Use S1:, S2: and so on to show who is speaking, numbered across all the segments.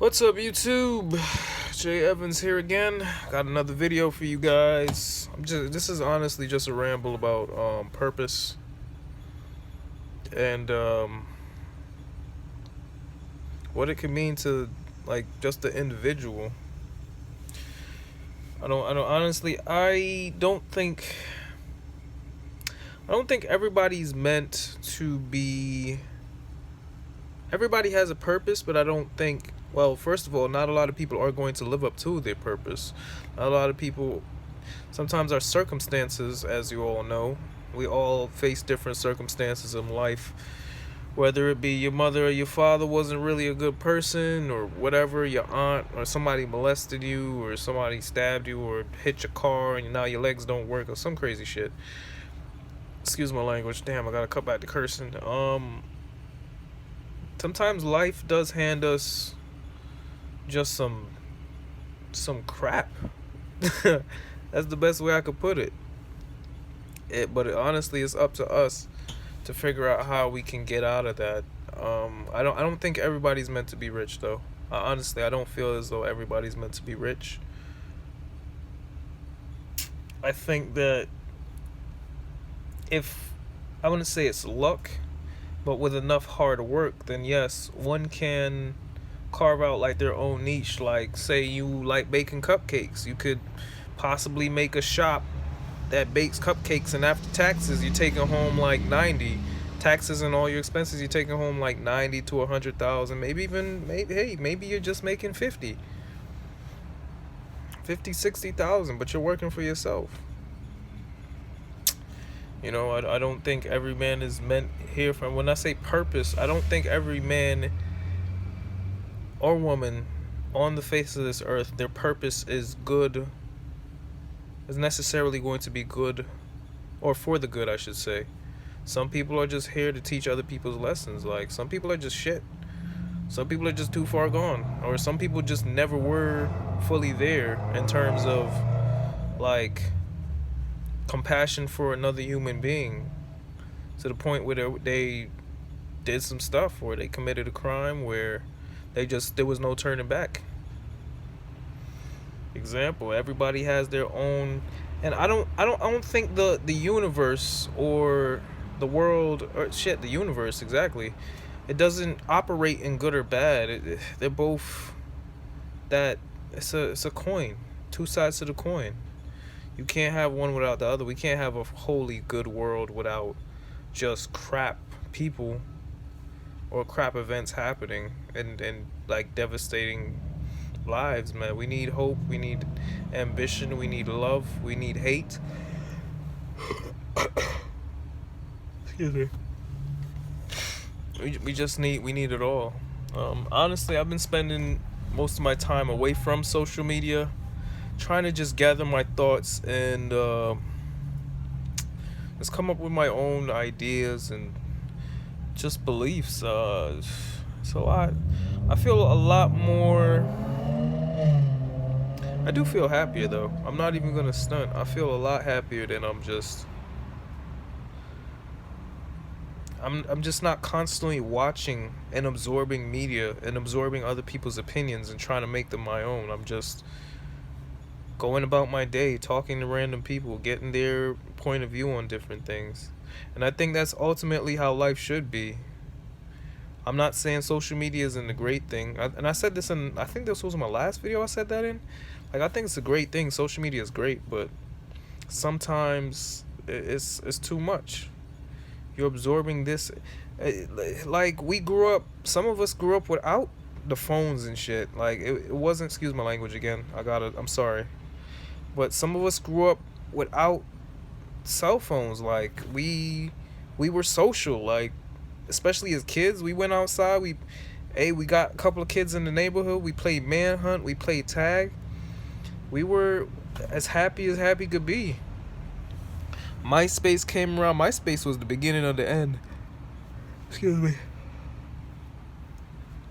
S1: What's up, YouTube? Jay Evans here again. Got another video for you guys. This is honestly just a ramble about purpose and what it can mean to just the individual. I don't think everybody's meant to be. Everybody has a purpose, but I don't think. Well, first of all, not a lot of people are going to live up to their purpose. A lot of people, sometimes our circumstances, as you all know, we all face different circumstances in life. Whether it be your mother or your father wasn't really a good person, or whatever, your aunt, or somebody molested you, or somebody stabbed you, or hit your car, and now your legs don't work, or some crazy shit. Excuse my language. Damn, I gotta cut back to cursing. Sometimes life does hand us just some crap. That's the best way I could put it. But honestly, it's up to us to figure out how we can get out of that. I don't think everybody's meant to be rich, though. Honestly, I don't feel as though everybody's meant to be rich. I think that if I wouldn't say it's luck, but with enough hard work, then yes, one can carve out like their own niche. Like, say you like baking cupcakes, you could possibly make a shop that bakes cupcakes, and after taxes you're taking home like 90 taxes and all your expenses, you're taking home like 90 to 100,000, maybe you're just making 60,000, but you're working for yourself. You know, I don't think every man is meant here for. When I say purpose, I don't think every man or woman on the face of this earth, their purpose is necessarily going to be good, or for the good, I should say. Some people are just here to teach other people's lessons. Like, some people are just shit. Some people are just too far gone, or some people just never were fully there in terms of like compassion for another human being, to the point where they did some stuff, or they committed a crime where there was no turning back. Example, everybody has their own, and I don't think the universe or the world, or the universe, exactly, it doesn't operate in good or bad. They're both that. It's a coin, two sides to the coin. You can't have one without the other. We can't have a wholly good world without just crap people or crap events happening and like devastating lives, man. We need hope, we need ambition, we need love, we need hate. Excuse me. We need it all. Honestly, I've been spending most of my time away from social media, trying to just gather my thoughts and just come up with my own ideas and just beliefs. It's a lot. I feel a lot more. I do feel happier, though. I'm not even gonna stunt. I feel a lot happier than I'm just not constantly watching and absorbing media and absorbing other people's opinions and trying to make them my own. I'm just going about my day, talking to random people, getting their point of view on different things. And I think that's ultimately how life should be. I'm not saying social media isn't a great thing. And I said this I think this was my last video I said that in. Like, I think it's a great thing. Social media is great, but sometimes it's too much. You're absorbing this. Like, some of us grew up without the phones and shit. Like, it wasn't, excuse my language again. I'm sorry. But some of us grew up without cell phones. Like, we were social. Like, especially as kids, we went outside. We got a couple of kids in the neighborhood. We played manhunt. We played tag. We were as happy could be. MySpace came around. MySpace was the beginning of the end. Excuse me.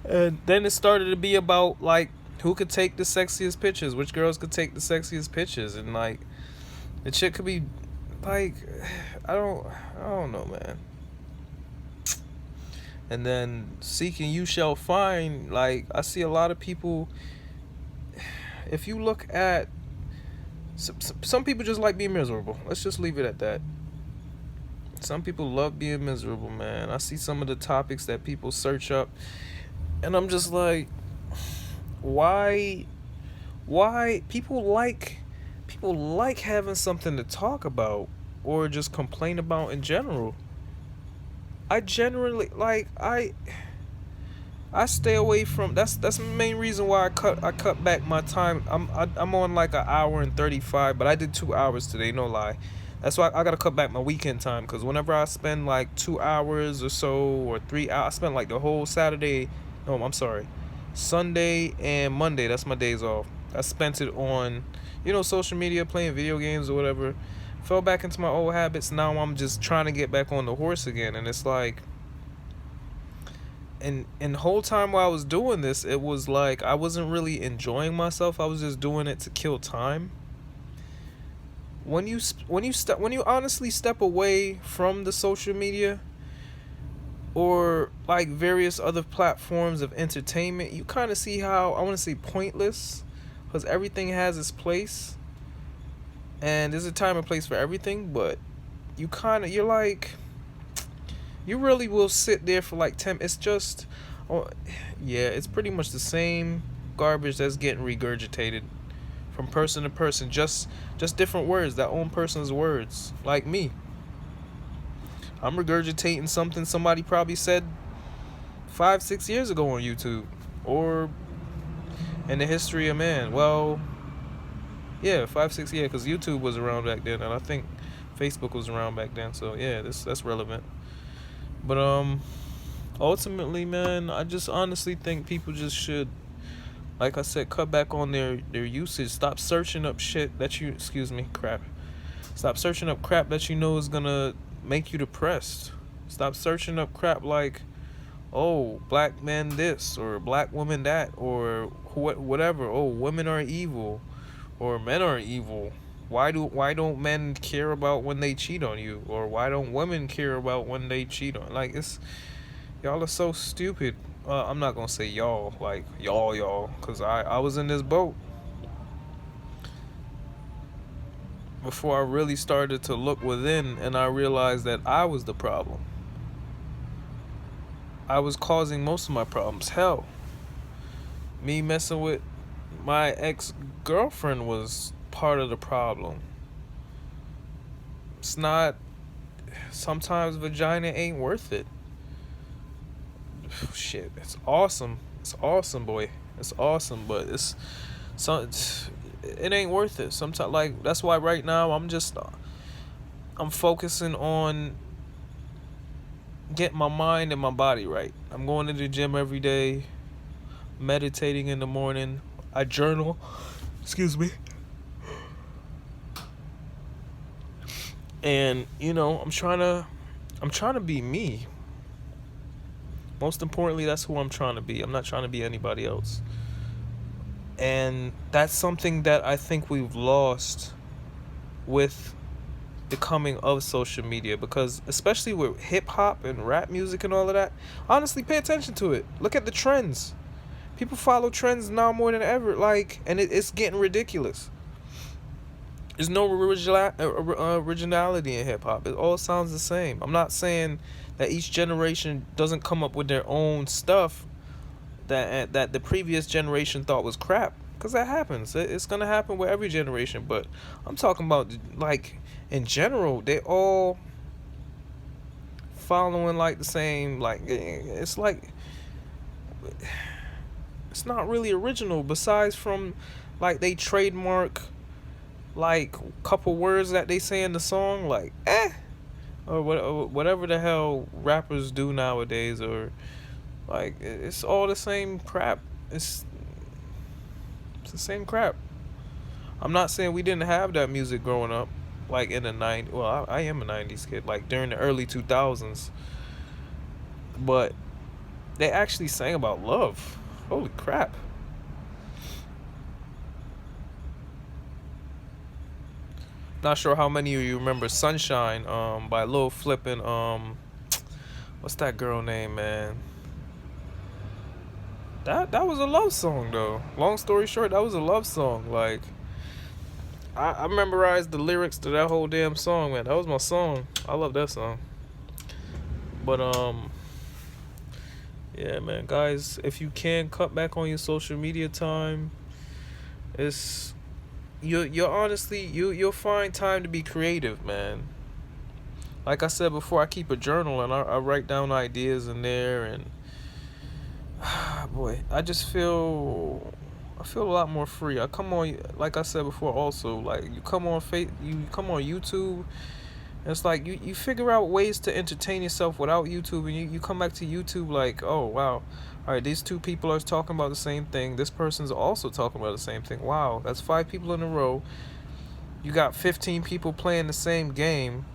S1: And then it started to be about, like, who could take the sexiest pictures, which girls could take the sexiest pictures, and like, the shit could be like, I don't know, man. And then seeking you shall find. Like, I see a lot of people. If you look at some people just like being miserable. Let's just leave it at that. Some people love being miserable, man. I see some of the topics that people search up, and I'm just like, why? Why people like having something to talk about or just complain about in general. I generally like I stay away from that's the main reason why I cut back my time. I'm on like an hour and 35, but I did 2 hours today, no lie. That's why I gotta cut back my weekend time, because whenever I spend like 2 hours or so, or 3 hours, I spend like the whole Saturday. No, I'm sorry, Sunday and Monday. That's my days off. I spent it on, social media, playing video games or whatever. Fell back into my old habits. Now I'm just trying to get back on the horse again, and it's like, and the whole time while I was doing this, it was like I wasn't really enjoying myself. I was just doing it to kill time. When you honestly step away from the social media or like various other platforms of entertainment, you kind of see how, I want to say, pointless, because everything has its place and there's a time and place for everything. But you're like, you really will sit there for like 10. It's just, oh yeah, it's pretty much the same garbage that's getting regurgitated from person to person. Just different words, that own person's words. Like me, I'm regurgitating something somebody probably said 5-6 years ago on YouTube, or in the history of man. Well, yeah, 5-6 years, because YouTube was around back then, and I think Facebook was around back then. So yeah, that's relevant. But ultimately, man, I just honestly think people just should, like I said, cut back on their usage. Stop searching up shit that you, excuse me, crap. Stop searching up crap that you know is gonna make you depressed. Stop searching up crap like, oh, black men this, or black women that, or whatever. Oh, women are evil, or men are evil. Why don't men care about when they cheat on you, or why don't women care about when they cheat on? Like, y'all are so stupid. I'm not gonna say y'all, like y'all, cause I was in this boat before I really started to look within, and I realized that I was the problem. I was causing most of my problems. Hell, me messing with my ex-girlfriend was part of the problem. It's not, sometimes vagina ain't worth it. Shit, it's awesome. It's awesome, boy. It's awesome, but it ain't worth it. Sometimes, like, that's why right now I'm focusing on getting my mind and my body right. I'm going to the gym every day, meditating in the morning. I journal. Excuse me. And I'm trying to be me. Most importantly, that's who I'm trying to be. I'm not trying to be anybody else. And that's something that I think we've lost with the coming of social media, because especially with hip hop and rap music and all of that, honestly, pay attention to it. Look at the trends. People follow trends now more than ever, like, and it's getting ridiculous. There's no originality in hip hop. It all sounds the same. I'm not saying that each generation doesn't come up with their own stuff that the previous generation thought was crap, because that happens. It's gonna happen with every generation. But I'm talking about, like, in general, they all following like the same. Like, it's like, it's not really original. Besides from, like, they trademark like a couple words that they say in the song, like or whatever the hell rappers do nowadays, or like, it's all the same crap. It's the same crap. I'm not saying we didn't have that music growing up, like in the 90s. Well, I am a 90s kid, like during the early 2000s. But they actually sang about love. Holy crap. Not sure how many of you remember Sunshine by Lil Flip and what's that girl name, man? That was a love song though. Long story short, that was a love song. Like I memorized the lyrics to that whole damn song, man. That was my song. I love that song. But yeah, man, guys, if you can cut back on your social media time, it's you're honestly you'll find time to be creative, man. Like I said before, I keep a journal and I write down ideas in there, and boy, I feel a lot more free. I come on, like I said before, also like you come on YouTube. And it's like you figure out ways to entertain yourself without YouTube, and you come back to YouTube like, oh wow, all right, these two people are talking about the same thing. This person's also talking about the same thing. Wow, that's 5 people in a row. You got 15 people playing the same game.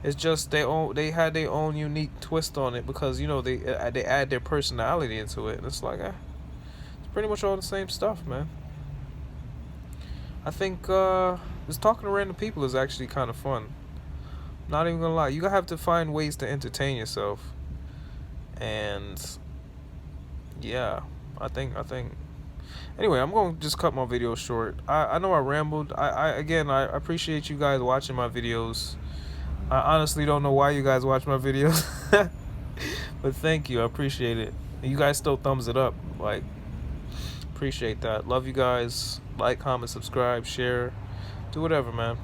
S1: It's just they had their own unique twist on it because they add their personality into it, and it's like it's pretty much all the same stuff, man. I think just talking to random people is actually kind of fun. Not even gonna lie, you have to find ways to entertain yourself, and yeah, I think. Anyway, I'm gonna just cut my video short. I know I rambled. I appreciate you guys watching my videos. I honestly don't know why you guys watch my videos, but thank you. I appreciate it. And you guys still thumbs it up. Like, appreciate that. Love you guys. Like, comment, subscribe, share, do whatever, man.